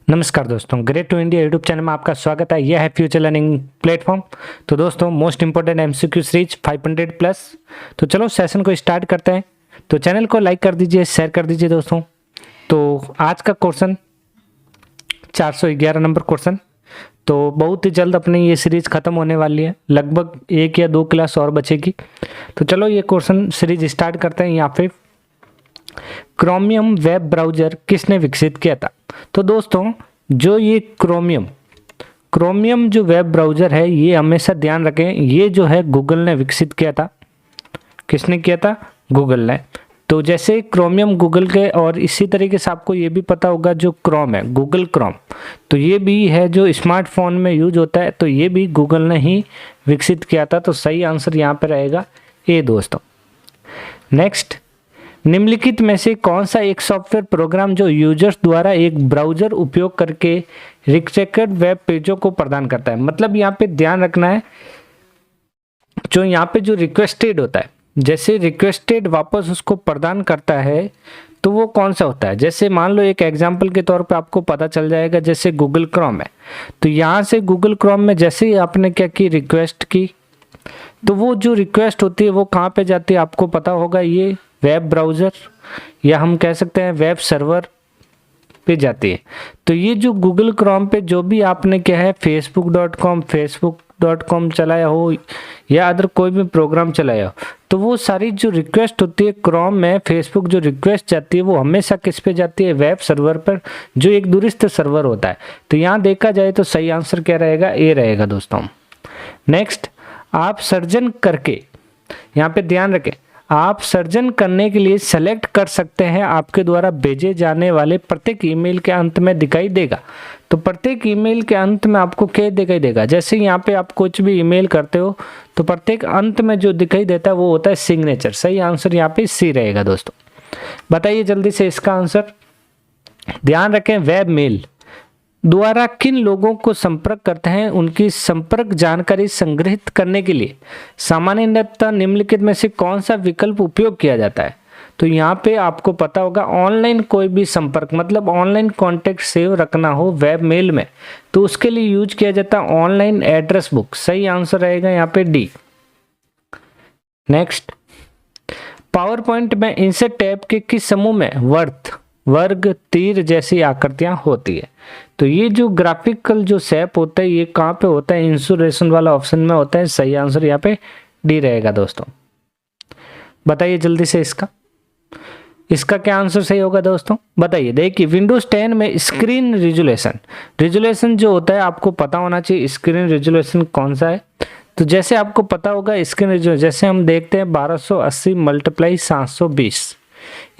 नमस्कार दोस्तों, great to India YouTube channel में आपका स्वागत है। यह है फ्यूचर लर्निंग प्लेटफॉर्म। तो दोस्तों, most important MCQ series 500 plus. तो चलो सेशन को स्टार्ट करते हैं। तो चैनल को लाइक कर दीजिए, शेयर कर दीजिए दोस्तों। तो आज का क्वेश्चन 411 नंबर क्वेश्चन। तो बहुत ही जल्द अपनी ये सीरीज खत्म होने वाली है, लगभग 1 या 2 क्लास और बचेगी। तो चलो ये क्वेश्चन सीरीज स्टार्ट करते हैं। यहाँ पे क्रोमियम वेब ब्राउजर किसने विकसित किया था? तो दोस्तों, जो ये क्रोमियम जो वेब ब्राउजर है, ये हमेशा ध्यान रखें, ये जो है गूगल ने विकसित किया था। किसने किया था? गूगल ने। तो जैसे क्रोमियम गूगल के, और इसी तरीके से आपको ये भी पता होगा जो क्रोम है, गूगल क्रोम, तो ये भी है जो स्मार्टफोन में यूज होता है, तो ये भी गूगल ने ही विकसित किया था। तो सही आंसर यहाँ पर रहेगा ए दोस्तों। नेक्स्ट, निम्नलिखित में से कौन सा एक सॉफ्टवेयर प्रोग्राम जो यूजर्स द्वारा एक ब्राउजर उपयोग करके रिस्ट्रिक्टेड वेब पेजों को प्रदान करता है? मतलब यहाँ पे ध्यान रखना है, जो यहाँ पे जो रिक्वेस्टेड होता है, जैसे रिक्वेस्टेड वापस उसको प्रदान करता है, तो वो कौन सा होता है? जैसे मान लो एक एग्जांपल के तौर पे आपको पता चल जाएगा, जैसे गूगल क्रोम है, तो यहाँ से गूगल क्रोम में जैसे ही आपने क्या की, रिक्वेस्ट की, तो वो जो रिक्वेस्ट होती है वो कहाँ पे जाती है आपको पता होगा, ये वेब ब्राउज़र या हम कह सकते हैं वेब सर्वर पे जाती है। तो ये जो गूगल क्रोम पे जो भी आपने क्या है facebook.com चलाया हो या अदर कोई भी प्रोग्राम चलाया हो, तो वो सारी जो रिक्वेस्ट होती है क्रोम में, फेसबुक जो रिक्वेस्ट जाती है वो हमेशा किस पे जाती है? वेब सर्वर पर, जो एक दूरस्थ सर्वर होता है। तो यहाँ देखा जाए तो सही आंसर क्या रहेगा? ए रहेगा दोस्तों। नेक्स्ट, आप सर्जन करके, यहाँ पे ध्यान रखें, आप सर्जन करने के लिए सेलेक्ट कर सकते हैं, आपके द्वारा भेजे जाने वाले प्रत्येक ईमेल के अंत में दिखाई देगा। तो प्रत्येक ईमेल के अंत में आपको क्या दिखाई देगा? जैसे यहाँ पे आप कुछ भी ईमेल करते हो तो प्रत्येक अंत में जो दिखाई देता है वो होता है सिग्नेचर। सही आंसर यहाँ पे सी रहेगा दोस्तों। बताइए जल्दी से इसका आंसर। ध्यान रखें, वेब मेल द्वारा किन लोगों को संपर्क करते हैं, उनकी संपर्क जानकारी संग्रहित करने के लिए सामान्यतः निम्नलिखित में से कौन सा विकल्प उपयोग किया जाता है? तो यहाँ पे आपको पता होगा, ऑनलाइन कोई भी संपर्क, मतलब ऑनलाइन कॉन्टेक्ट सेव रखना हो वेब मेल में, तो उसके लिए यूज किया जाता है ऑनलाइन एड्रेस बुक। सही आंसर रहेगा यहाँ पे डी। नेक्स्ट, पावर पॉइंट में इंसर्ट टैब के किस समूह में वर्ग, तीर जैसी आकृतियां होती है? तो ये जो ग्राफिकल जो शेप होता है, ये कहाँ पे होता है? इंसुरेशन वाला ऑप्शन में होता है। सही आंसर यहाँ पे डी रहेगा दोस्तों। बताइए जल्दी से इसका क्या आंसर सही होगा दोस्तों? बताइए। देखिए, विंडोज 10 में स्क्रीन रिजोल्यूशन जो होता है, आपको पता होना चाहिए स्क्रीन रिजोल्यूशन कौन सा है। तो जैसे आपको पता होगा स्क्रीन रिजोल्यूशन, जैसे हम देखते हैं 1280 × 720,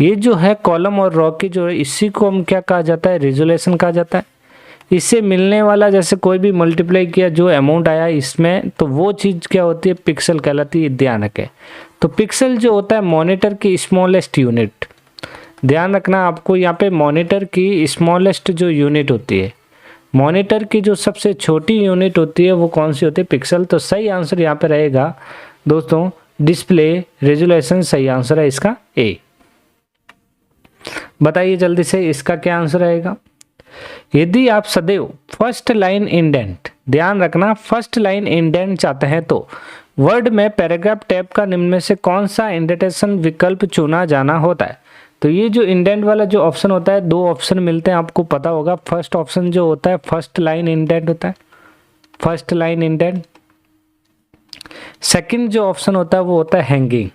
ये जो है कॉलम और रो की जो है, इसी को हम क्या कहा जाता है? रिजोल्यूशन कहा जाता है। इससे मिलने वाला जैसे कोई भी मल्टीप्लाई किया जो अमाउंट आया इसमें, तो वो चीज़ क्या होती है? पिक्सल कहलाती है। ध्यान रखें, तो पिक्सल जो होता है मॉनिटर की स्मॉलेस्ट यूनिट। ध्यान रखना आपको, यहाँ पे मॉनिटर की स्मॉलेस्ट जो यूनिट होती है, मॉनिटर की जो सबसे छोटी यूनिट होती है वो कौन सी होती है? पिक्सल। तो सही आंसर यहाँ पे रहेगा दोस्तों डिस्प्ले रेजोल्यूशन। सही आंसर है इसका ए। बताइए जल्दी से इसका क्या आंसर रहेगा। यदि आप सदैव फर्स्ट लाइन इंडेंट, ध्यान रखना, फर्स्ट लाइन इंडेंट चाहते हैं तो वर्ड में पैराग्राफ टैब का निम्न में से कौन सा इंडेंटेशन विकल्प चुना जाना होता है? तो ये जो इंडेंट वाला जो ऑप्शन होता है, 2 ऑप्शन मिलते हैं, आपको पता होगा। फर्स्ट ऑप्शन जो होता है फर्स्ट लाइन इंडेंट होता है, फर्स्ट लाइन इंडेंट। सेकंड जो ऑप्शन होता है वो होता है हैंगिंग।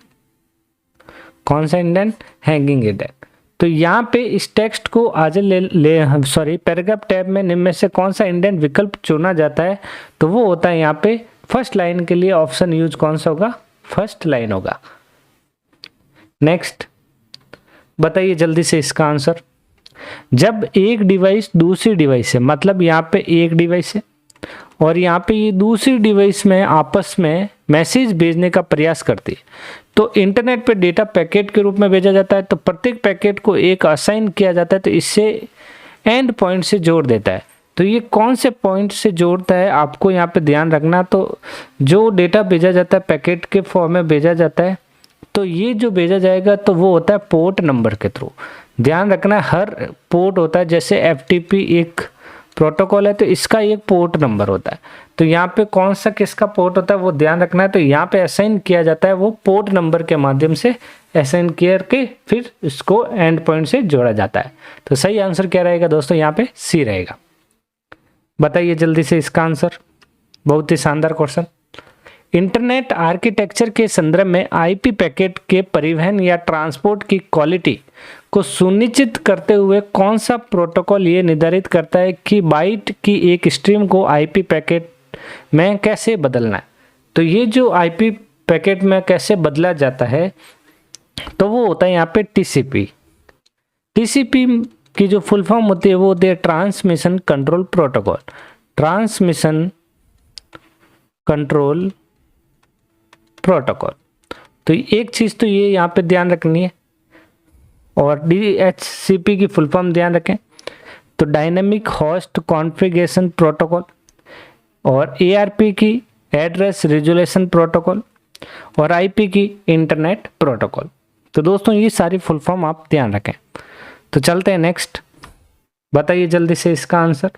कौन सा इंडेंट? Hanging indent. तो यहाँ पे इस टेक्स्ट को आज पैराग्राफ टैब में निम्न में से कौन सा इंडेंट विकल्प चुना जाता है? तो वो होता है यहाँ पे फर्स्ट लाइन के लिए ऑप्शन यूज कौन सा होगा? फर्स्ट लाइन होगा। नेक्स्ट, बताइए जल्दी से इसका आंसर। जब एक डिवाइस दूसरी डिवाइस से, मतलब यहाँ पे एक डिवाइस है और यहाँ पे ये दूसरी डिवाइस में आपस में मैसेज भेजने का प्रयास करती है, तो इंटरनेट पे डेटा पैकेट के रूप में भेजा जाता है। तो प्रत्येक पैकेट को एक असाइन किया जाता है, तो इससे एंड पॉइंट से जोड़ देता है। तो ये कौन से पॉइंट से जोड़ता है आपको यहाँ पे ध्यान रखना। तो जो डेटा भेजा जाता है पैकेट के फॉर्म में भेजा जाता है, तो ये जो भेजा जाएगा तो वो होता है पोर्ट नंबर के थ्रू। ध्यान रखना, हर पोर्ट होता है, जैसे FTP एक प्रोटोकॉल है तो इसका एक पोर्ट नंबर होता है। तो यहाँ पे कौन सा किसका पोर्ट होता है वो ध्यान रखना है। तो यहाँ पे असाइन किया जाता है वो पोर्ट नंबर के माध्यम से असाइन करके फिर इसको एंड पॉइंट से जोड़ा जाता है। तो सही आंसर क्या रहेगा दोस्तों, यहाँ पे सी रहेगा। बताइए जल्दी से इसका आंसर। बहुत ही शानदार क्वेश्चन। इंटरनेट आर्किटेक्चर के संदर्भ में आईपी पैकेट के परिवहन या ट्रांसपोर्ट की क्वालिटी को सुनिश्चित करते हुए कौन सा प्रोटोकॉल ये निर्धारित करता है कि बाइट की एक स्ट्रीम को आईपी पैकेट में कैसे बदलना है। तो ये जो आईपी पैकेट में कैसे बदला जाता है तो वो होता है यहाँ पे टीसीपी। टीसीपी की जो फुल फॉर्म होती है वो होती है transmission control protocol. Transmission control protocol. तो एक चीज़ तो ये यहाँ पे ध्यान रखनी है। और DHCP की फुल फॉर्म ध्यान रखें तो डायनेमिक होस्ट कॉन्फ़िगरेशन प्रोटोकॉल। और ARP की एड्रेस रिजोल्यूशन प्रोटोकॉल। और IP की इंटरनेट प्रोटोकॉल। तो दोस्तों ये सारी फुल फॉर्म आप ध्यान रखें। तो चलते हैं नेक्स्ट। बताइए जल्दी से इसका आंसर।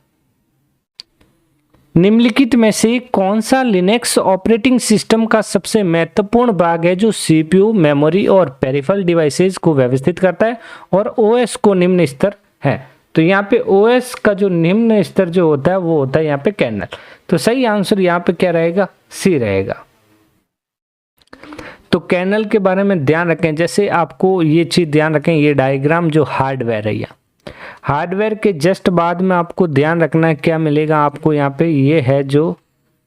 निम्नलिखित में से कौन सा लिनक्स ऑपरेटिंग सिस्टम का सबसे महत्वपूर्ण भाग है जो CPU, मेमोरी और पेरिफेरल डिवाइसेस को व्यवस्थित करता है और OS को निम्न स्तर है। तो यहाँ पे OS का जो निम्न स्तर जो होता है वो होता है यहाँ पे कर्नेल। तो सही आंसर यहाँ पे क्या रहेगा, सी रहेगा। तो कर्नेल के बारे में ध्यान रखें। जैसे आपको ये चीज़ ध्यान रखें, ये डायग्राम जो हार्डवेयर है, हार्डवेयर के जस्ट बाद में आपको ध्यान रखना है क्या मिलेगा आपको यहाँ पे, ये है जो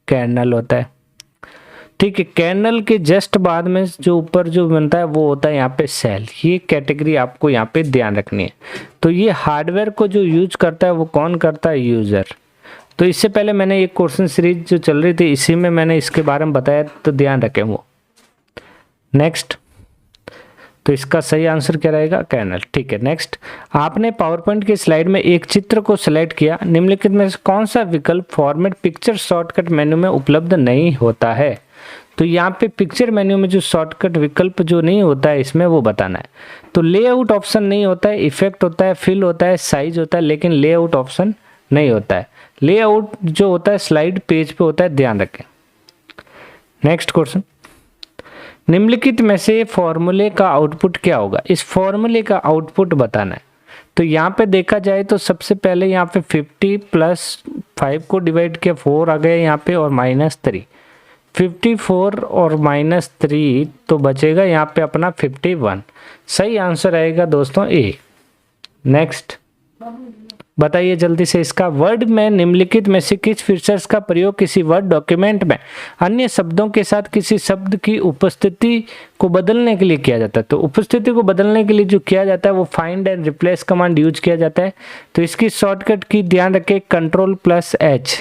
कर्नेल होता है। ठीक है, कर्नेल के जस्ट बाद में जो ऊपर जो बनता है वो होता है यहाँ पे सेल। ये कैटेगरी आपको यहाँ पे ध्यान रखनी है। तो ये हार्डवेयर को जो यूज करता है वो कौन करता है, यूज़र। तो इससे पहले मैंने एक क्वेश्चन सीरीज जो चल रही थी इसी में मैंने इसके बारे में बताया, तो ध्यान रखें वो। नेक्स्ट, तो इसका सही आंसर क्या रहेगा, कर्नेल। ठीक है, नेक्स्ट। आपने पावर पॉइंट की स्लाइड में एक चित्र को सिलेक्ट किया, निम्नलिखित में से कौन सा विकल्प फॉर्मेट पिक्चर शॉर्टकट मेन्यू में उपलब्ध नहीं होता है। तो यहाँ पे पिक्चर मेन्यू में जो शॉर्टकट विकल्प जो नहीं होता है इसमें वो बताना है। तो लेआउट ऑप्शन नहीं होता है, इफेक्ट होता है, फिल होता है, साइज होता है, लेकिन लेआउट ऑप्शन नहीं होता है। लेआउट जो होता है स्लाइड पेज पे होता है, ध्यान रखें। Next question. निम्नलिखित में से फॉर्मूले का आउटपुट क्या होगा, इस फॉर्मूले का आउटपुट बताना है। तो यहाँ पे देखा जाए तो सबसे पहले यहाँ पे 50 + 5 को डिवाइड किया, 4 आ गए यहाँ पे और -3। 54 और -3 तो बचेगा यहाँ पे अपना 51। सही आंसर आएगा दोस्तों ए। नेक्स्ट, बताइए जल्दी से इसका। वर्ड में निम्नलिखित में से किस फीचर्स का प्रयोग किसी वर्ड डॉक्यूमेंट में अन्य शब्दों के साथ किसी शब्द की उपस्थिति को बदलने के लिए किया जाता है। तो उपस्थिति को बदलने के लिए जो किया जाता है वो find and replace command use किया जाता है। तो इसकी शॉर्टकट की ध्यान रखें Ctrl+H।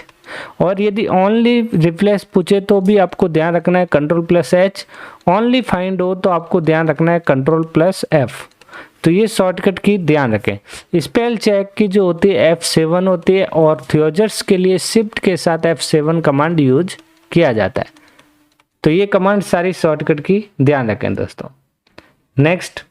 और यदि ओनली रिप्लेस पूछे तो भी आपको ध्यान रखना है Ctrl+H। ओनली फाइंड हो तो आपको ध्यान रखना है Ctrl+F। तो ये शॉर्टकट की ध्यान रखें। स्पेल चेक की जो होती है F7 होती है और थ्योजर्स के लिए शिफ्ट के साथ F7 कमांड यूज किया जाता है। तो ये कमांड सारी शॉर्टकट की ध्यान रखें दोस्तों। नेक्स्ट,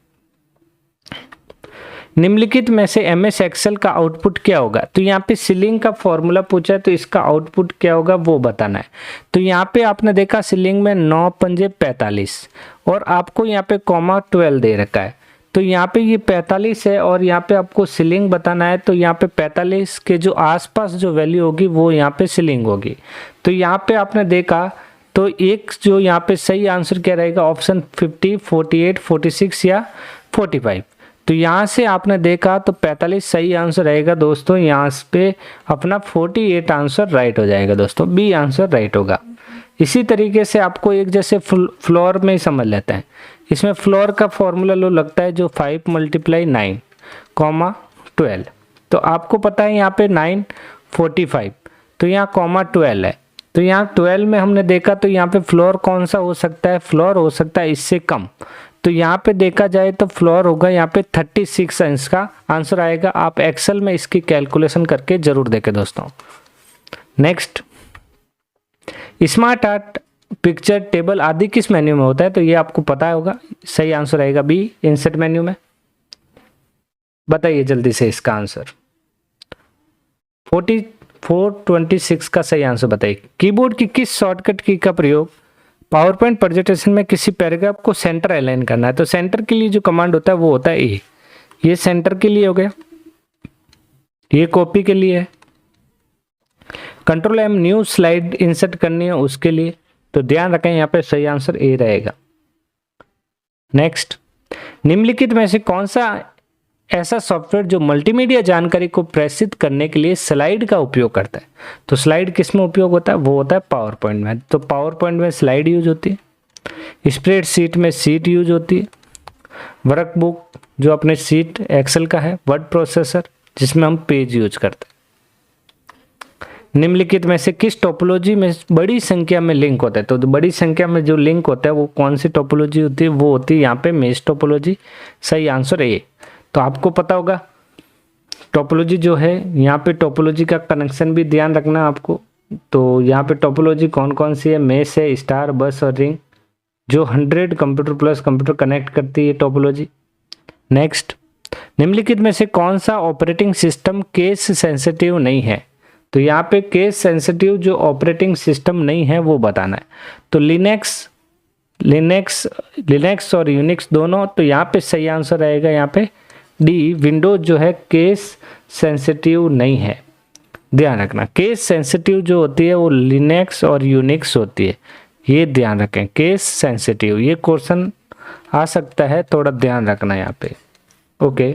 निम्नलिखित में से MS एक्सेल का आउटपुट क्या होगा। तो यहाँ पे सीलिंग का फॉर्मूला पूछा है तो इसका आउटपुट क्या होगा वो बताना है। तो यहाँ पे आपने देखा सीलिंग में 9 पंजे 45 और आपको यहाँ पे ,12 दे रखा है। तो यहाँ पे ये 45 है और यहाँ पे आपको सीलिंग बताना है। तो यहाँ पे 45 के जो आसपास जो वैल्यू होगी वो यहाँ पे सीलिंग होगी। तो यहाँ पे आपने देखा तो एक जो यहाँ पे सही आंसर क्या रहेगा, ऑप्शन 50, 48, 46 या 45। तो यहाँ से आपने देखा तो 45 सही आंसर रहेगा दोस्तों। यहाँ पे अपना 48 आंसर राइट हो जाएगा दोस्तों, बी आंसर राइट होगा। इसी तरीके से आपको एक जैसे फ्लोर में ही समझ लेते हैं। इसमें फ्लोर का फॉर्मूला लो लगता है जो 5 × 9, 12। तो आपको पता है यहाँ पे 9, 45 तो यहाँ ,12 है। तो यहाँ 12 में हमने देखा तो यहाँ पे फ्लोर कौन सा हो सकता है, फ्लोर हो सकता है इससे कम। तो यहाँ पे देखा जाए तो फ्लोर होगा यहाँ पे 36 अंश का आंसर आएगा। आप एक्सेल में इसकी कैलकुलेशन करके जरूर देखें दोस्तों। Next, smart art, picture, table आदि किस मेन्यू में होता है। तो ये आपको पता होगा, सही आंसर आएगा बी, इंसर्ट मेन्यू में। बताइए जल्दी से इसका आंसर। 426 का सही आंसर बताइए। कीबोर्ड की किस शॉर्टकट की का प्रयोग पावर पॉइंट प्रेजेंटेशन में किसी पैराग्राफ को सेंटर अलाइन करना है? तो सेंटर के लिए जो कमांड होता है वो होता है ए। ये सेंटर के लिए हो गया, ये कॉपी के लिए है। Control M new slide insert करनी है उसके लिए। तो ध्यान रखें यहाँ पे सही आंसर ए रहेगा। नेक्स्ट, निम्नलिखित में से कौन सा ऐसा सॉफ्टवेयर जो मल्टीमीडिया जानकारी को प्रेषित करने के लिए स्लाइड का उपयोग करता है? तो स्लाइड किस में उपयोग होता है? वो होता है पावर पॉइंट में। तो पावर पॉइंट में स्लाइड यूज होती है, स्प्रेडशीट में सीट यूज होती है, वर्कबुक जो अपने सीट एक्सेल का है, वर्ड प्रोसेसर जिसमें हम पेज यूज करते हैं। निम्नलिखित में से किस टोपोलॉजी में बड़ी संख्या में लिंक होता है? तो बड़ी संख्या में जो लिंक होता है वो कौन सी टोपोलॉजी होती है? वो होती है यहाँ पे मेश टोपोलॉजी। सही आंसर ए। तो आपको पता होगा टोपोलॉजी जो है, यहाँ पे टोपोलॉजी का कनेक्शन भी ध्यान रखना आपको। तो यहाँ पे टोपोलॉजी कौन कौन सी है? मेश है, स्टार, बस और रिंग, जो 100 कंप्यूटर प्लस कंप्यूटर कनेक्ट करती है टोपोलॉजी। नेक्स्ट, निम्नलिखित में से कौन सा ऑपरेटिंग सिस्टम केस सेंसिटिव नहीं है? तो यहाँ पे केस सेंसिटिव जो ऑपरेटिंग सिस्टम नहीं है वो बताना है। तो लिनक्स और यूनिक्स दोनों। तो यहाँ पे सही आंसर रहेगा यहाँ पे डी, विंडोज जो है केस सेंसिटिव नहीं है। ध्यान रखना, केस सेंसिटिव जो होती है वो लिनक्स और यूनिक्स होती है, ये ध्यान रखें। केस सेंसिटिव, ये क्वेश्चन आ सकता है, थोड़ा ध्यान रखना यहाँ पे। ओके,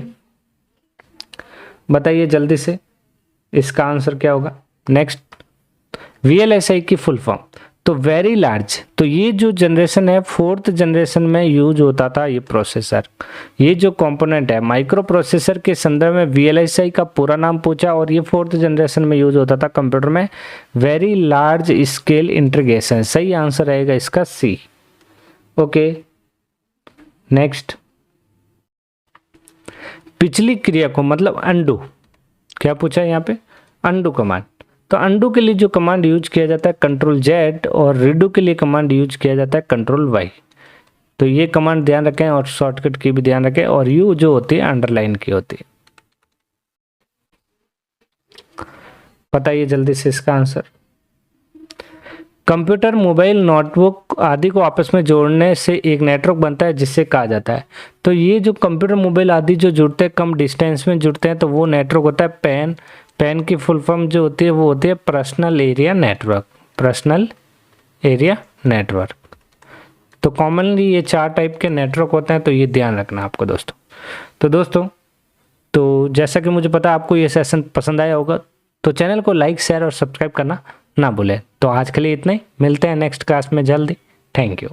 बताइए जल्दी से इसका आंसर क्या होगा। नेक्स्ट, VLSI की फुल फॉर्म। तो वेरी लार्ज, तो ये जो जनरेशन है 4th जनरेशन में यूज होता था ये प्रोसेसर। ये जो कंपोनेंट है माइक्रो प्रोसेसर के संदर्भ में VLSI का पूरा नाम पूछा और ये 4th जनरेशन में यूज होता था कंप्यूटर में। वेरी लार्ज स्केल इंटीग्रेशन, सही आंसर रहेगा इसका सी। ओके, नेक्स्ट, पिछली क्रिया को मतलब अंडू, क्या पूछा है यहाँ पे? Undo command. तो अंडू के लिए जो कमांड यूज किया जाता है कंट्रोल Z, और रीडू के लिए कमांड यूज किया जाता है कंट्रोल Y। तो ये कमांड ध्यान रखें और शॉर्टकट की भी ध्यान रखें। और यू जो होती है अंडरलाइन की होती है। बताइए जल्दी से इसका आंसर। कंप्यूटर, मोबाइल, नोटबुक आदि को आपस में जोड़ने से एक नेटवर्क बनता है जिससे कहा जाता है। तो ये जो कंप्यूटर, मोबाइल आदि जो जुड़ते हैं, कम डिस्टेंस में जुड़ते हैं, तो वो नेटवर्क होता है पैन। पैन की फुल फॉर्म जो होती है वो होती है personal area network. Personal area network. तो कॉमनली ये 4 टाइप के नेटवर्क होते हैं, तो ये ध्यान रखना आपको दोस्तों। तो दोस्तों, तो जैसा कि मुझे पता है आपको ये सेशन पसंद आया होगा, तो चैनल को लाइक, शेयर और सब्सक्राइब करना ना भूलें। तो आज के लिए इतना ही, मिलते हैं नेक्स्ट क्लास में जल्दी। Thank you.